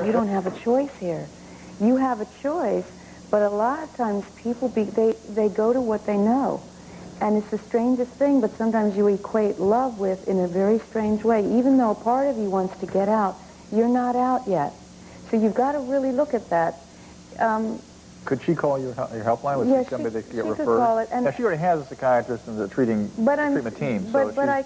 You don't have a choice here. You have a choice, but a lot of times people, they go to what they know. And it's the strangest thing, but sometimes you equate love with in a very strange way. Even though a part of you wants to get out, you're not out yet. So you've got to really look at that. Could she call your helpline? Would Yeah, she somebody that could get she referred? could call it. And now, she already has a psychiatrist and the treatment team. But I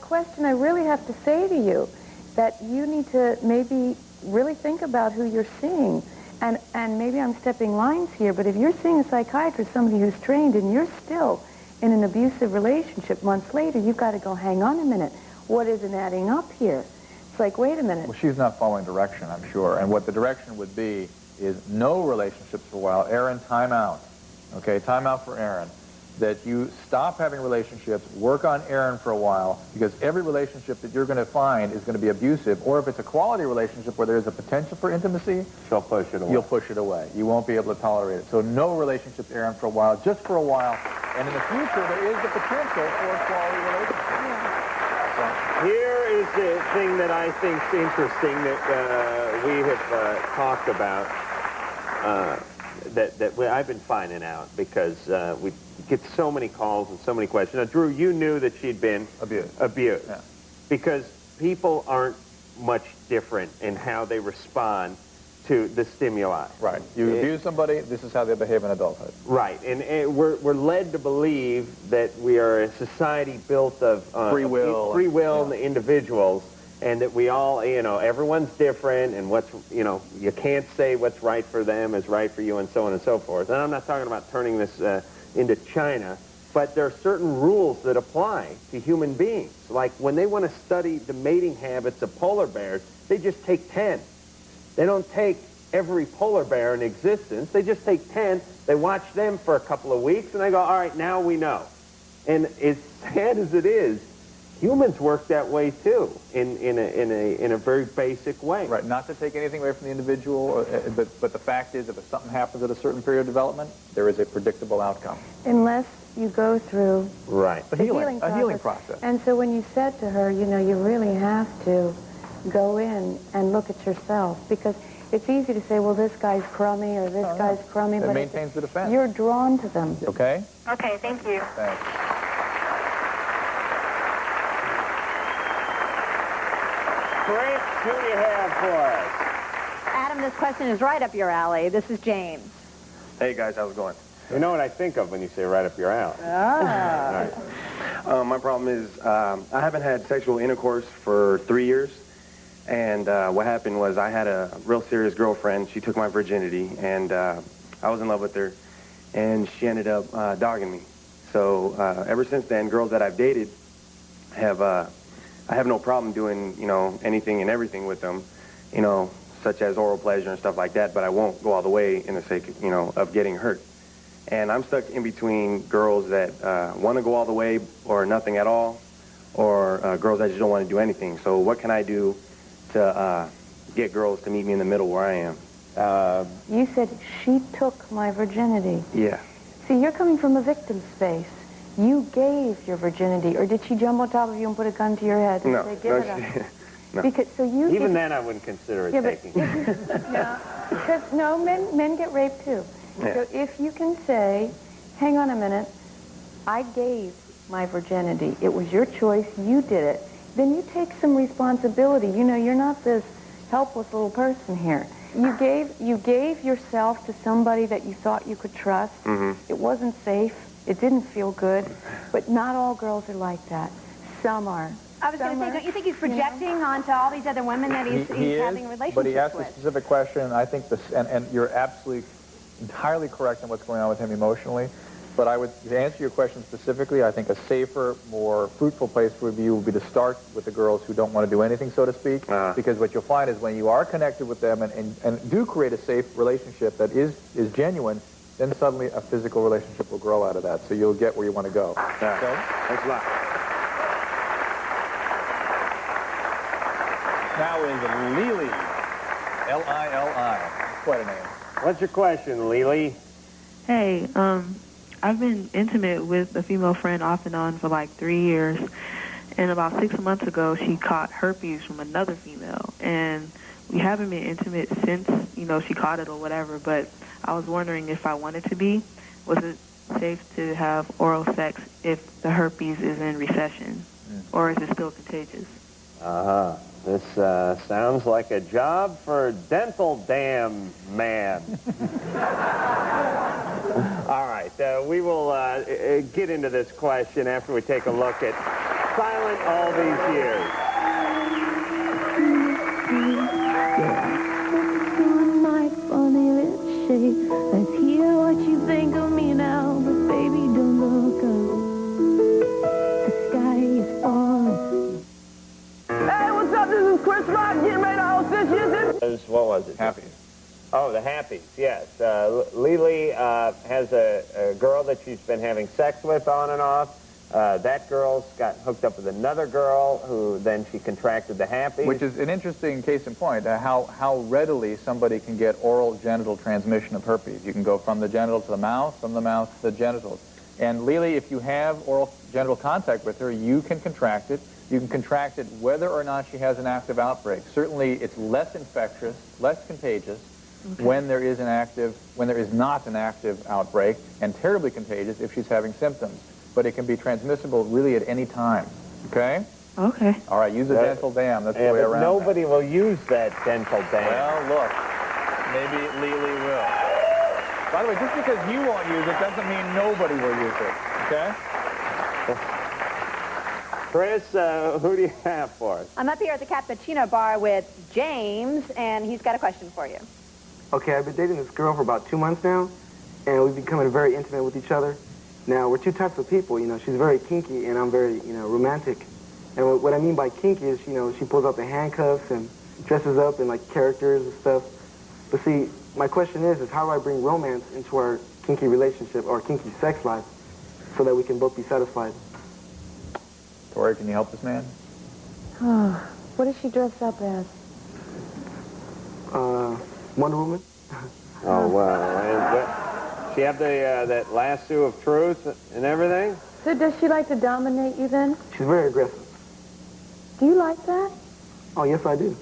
really have to say to you that you need to maybe really think about who you're seeing. And maybe I'm stepping lines here, but if you're seeing a psychiatrist, somebody who's trained, and you're still in an abusive relationship months later, you've got to go, hang on a minute. What isn't adding up here? It's like, wait a minute. Well, she's not following direction, I'm sure. And what the direction would be is no relationships for a while. Aaron, time out. Okay, time out for Aaron. That you stop having relationships, work on Aaron for a while, because every relationship that you're going to find is going to be abusive, or if it's a quality relationship where there's a potential for intimacy, she'll push it away. You'll push it away. You won't be able to tolerate it. So no relationships, Aaron, for a while, just for a while. And in the future, there is the potential for a quality relationship. Yeah. Here is the thing that I think is interesting that we have talked about, that I've been finding out, because we get so many calls and so many questions. Now, Drew, you knew that she'd been abused. Yeah. Because people aren't much different in how they respond to the stimuli. Right. You abuse somebody, this is how they behave in adulthood. Right. And we're led to believe that we are a society built of free will and individuals, and that we all, everyone's different, and you can't say what's right for them is right for you, and so on and so forth. And I'm not talking about turning this into China, but there are certain rules that apply to human beings. Like when they want to study the mating habits of polar bears, they just take 10. They don't take every polar bear in existence. They just take 10. They watch them for a couple of weeks, and they go, all right, now we know. And as sad as it is, humans work that way too, in a very basic way. Right, not to take anything away from the individual, but the fact is, if something happens at a certain period of development, there is a predictable outcome. Unless you go through a healing process. And so when you said to her, you really have to go in and look at yourself, because it's easy to say, well, this guy's crummy or this guy's crummy, but it maintains the defense. You're drawn to them. Okay? Okay, thank you. Thanks. Chris, who do you have for us? Adam, this question is right up your alley. This is James. Hey, guys, how's it going? You know what I think of when you say right up your alley. Ah. Right. My problem is I haven't had sexual intercourse for 3 years. And what happened was I had a real serious girlfriend. She took my virginity, and I was in love with her. And she ended up dogging me. So ever since then, girls that I've dated have, I have no problem doing, anything and everything with them, such as oral pleasure and stuff like that, but I won't go all the way in the sake, of getting hurt. And I'm stuck in between girls that want to go all the way or nothing at all, or girls that just don't want to do anything. So what can I do to get girls to meet me in the middle where I am? You said she took my virginity. Yeah. See, you're coming from a victim space. You gave your virginity, or did she jump on top of you and put a gun to your head and say, give it up? No. Because, so you Even then, I wouldn't consider it taking. No, men get raped too. Yeah. So if you can say, hang on a minute, I gave my virginity. It was your choice. You did it. Then you take some responsibility. You're not this helpless little person here. You gave yourself to somebody that you thought you could trust. Mm-hmm. It wasn't safe. It didn't feel good. But not all girls are like that. Some are. I was going to say, don't you think he's projecting onto all these other women that he's having relationships with? But he asked a specific question. I think this, and you're absolutely entirely correct in what's going on with him emotionally. But to answer your question specifically, I think a safer, more fruitful place for you would be to start with the girls who don't want to do anything, so to speak. Because what you'll find is when you are connected with them and do create a safe relationship that is genuine, then suddenly a physical relationship will grow out of that. So you'll get where you want to go. Okay? Thanks a lot. Now is Lily. L-I-L-I. Quite a name. What's your question, Lily? Hey, I've been intimate with a female friend off and on for like 3 years, and about 6 months ago she caught herpes from another female, and we haven't been intimate since, you know, she caught it or whatever, but I was wondering if I wanted to be, was it safe to have oral sex if the herpes is in recession, or is it still contagious? Uh-huh. This sounds like a job for dental dam man. All right, we will get into this question after we take a look at Silent All These Years. My funny little shape. Let's hear what you think of me now, but baby, don't look up. The sky is falling. Hey, what's up? This is Chris Rock. Getting ready to host this year's... What was it? Happy. Oh, the Happies, yes. Lily has a girl that she's been having sex with on and off. That girl's got hooked up with another girl who then she contracted the Happies. Which is an interesting case in point, how readily somebody can get oral genital transmission of herpes. You can go from the genital to the mouth, from the mouth to the genitals. And Lily, if you have oral genital contact with her, you can contract it. You can contract it whether or not she has an active outbreak. Certainly, it's less infectious, less contagious when there is not an active outbreak, and terribly contagious if she's having symptoms. But it can be transmissible really at any time. Okay? Okay. All right, use a dental dam. That's the way but around nobody will use that dental dam. Well, look, maybe Lily will. By the way, just because you won't use it doesn't mean nobody will use it. Okay? Chris, who do you have for us? I'm up here at the Cappuccino Bar with James, and he's got a question for you. Okay, I've been dating this girl for about 2 months now, and we've become very intimate with each other. Now, we're two types of people, you know. She's very kinky, and I'm very, you know, romantic. And what I mean by kinky is, you know, she pulls out the handcuffs and dresses up in, like, characters and stuff. But see, my question is how do I bring romance into our kinky relationship or kinky sex life so that we can both be satisfied? Tori, can you help this man? Oh, what does she dress up as? Wonder Woman? Oh, wow. She have that lasso of truth and everything? So does she like to dominate you then? She's very aggressive. Do you like that? Oh, yes, I do.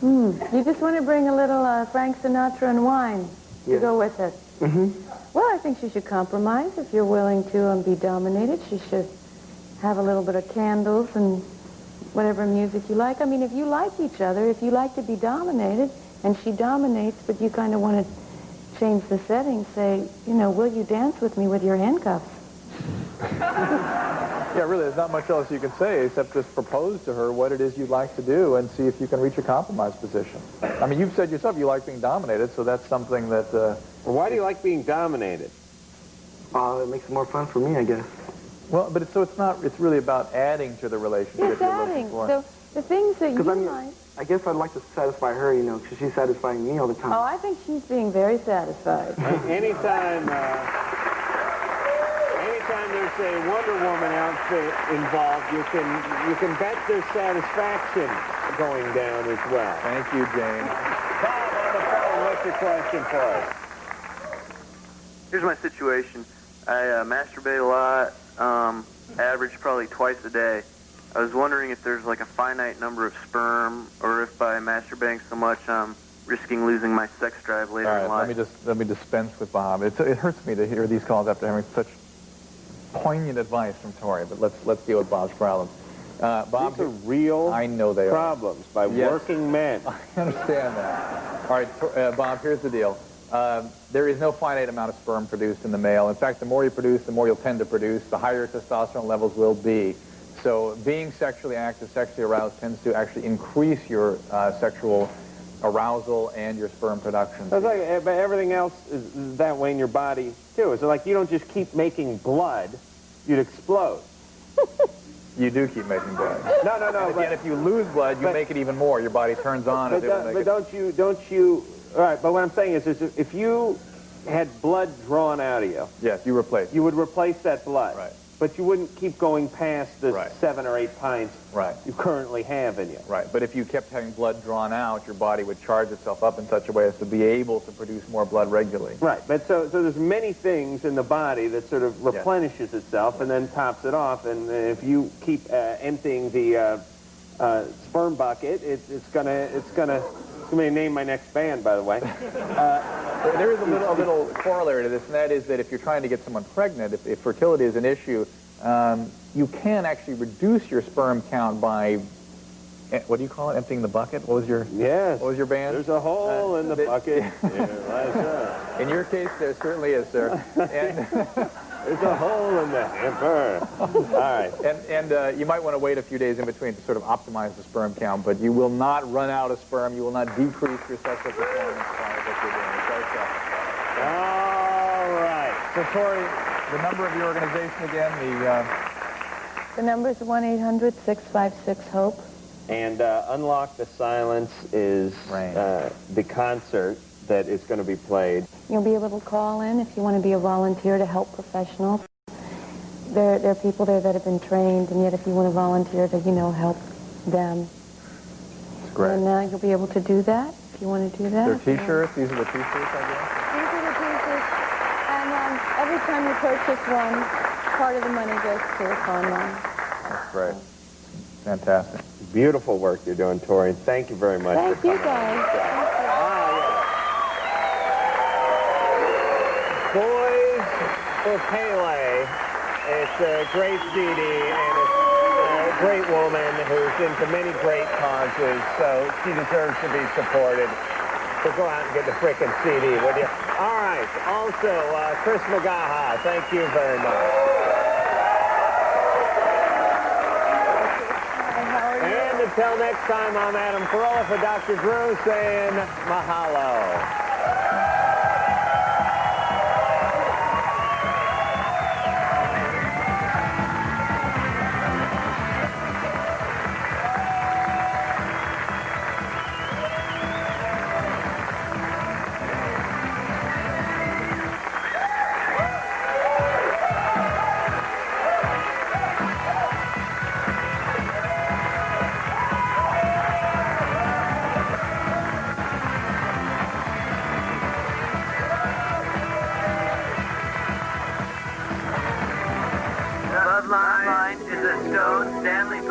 You just want to bring a little Frank Sinatra and wine to go with it. Well, I think she should compromise. If you're willing to be dominated, she should have a little bit of candles and whatever music you like. I mean, if you like each other, if you like to be dominated, and she dominates, but you kind of want to change the setting, say, you know, will you dance with me with your handcuffs? Yeah, really, there's not much else you can say except just propose to her what it is you'd like to do and see if you can reach a compromise position. I mean, you've said yourself you like being dominated, so that's something that... Well, why do you like being dominated? It makes it more fun for me, I guess. Well, but it's really about adding to the relationship. It's adding. So the things that you like... I guess I'd like to satisfy her, you know, because she's satisfying me all the time. Oh, I think she's being very satisfied. Anytime there's a Wonder Woman outfit involved, you can bet there's satisfaction going down as well. Thank you, James. Bob on the phone, what's your question for us? Here's my situation. I masturbate a lot, average probably twice a day. I was wondering if there's like a finite number of sperm, or if by masturbating so much I'm risking losing my sex drive later in life. Let me dispense with Bob. It hurts me to hear these calls after having such poignant advice from Tori, but let's deal with Bob's problems. Bob, these are real I know they problems by working men. I understand that. All right, Bob, here's the deal. There is no finite amount of sperm produced in the male. In fact, the more you produce, the more you'll tend to produce, the higher your testosterone levels will be. So being sexually active, sexually aroused, tends to actually increase your sexual arousal and your sperm production. But everything else is that way in your body, too. It's like you don't just keep making blood, you'd explode. You do keep making blood. No. Again, if you lose blood, you make it even more. Your body turns on. But don't you... All right, but what I'm saying is if you had blood drawn out of you... Yes, you replace. You would replace that blood. Right. But you wouldn't keep going past the 7 or 8 pints you currently have in you. Right, but if you kept having blood drawn out, your body would charge itself up in such a way as to be able to produce more blood regularly. Right, but so there's many things in the body that sort of replenishes itself and then tops it off, and if you keep emptying the sperm bucket, it's gonna Somebody named my next band, by the way. There is a little corollary to this, and that is that if you're trying to get someone pregnant, if fertility is an issue, you can actually reduce your sperm count by, what do you call it, emptying the bucket? What was your Yes. What was your band? There's a hole in the bucket. Yeah, in your case, there certainly is, sir. And there's a hole in the hamper. All right. And you might want to wait a few days in between to sort of optimize the sperm count, but you will not run out of sperm. You will not decrease your sexual performance by what you're doing. It's very tough. All right. So, Tori, the number of your organization again, The number is 1-800-656-HOPE. And Unlock the Silence is the concert that is going to be played. You'll be able to call in if you want to be a volunteer to help professionals. There are people there that have been trained, and yet if you want to volunteer to, help them. That's great. And you'll be able to do that if you want to do that. They're T-shirts. These are the T-shirts, I guess. These are the T-shirts. And every time you purchase one, part of the money goes to the fund line. That's great. Fantastic. Beautiful work you're doing, Tori. Thank you very much. Thank you, guys. Boys for Pele. It's a great CD, and it's a great woman who's into many great causes, so she deserves to be supported. So go out and get the frickin' CD, would you? All right. Also, Chris Magaha, thank you very much. And until next time, I'm Adam Carolla for Dr. Drew saying mahalo. Loveline is a Stone Stanley production.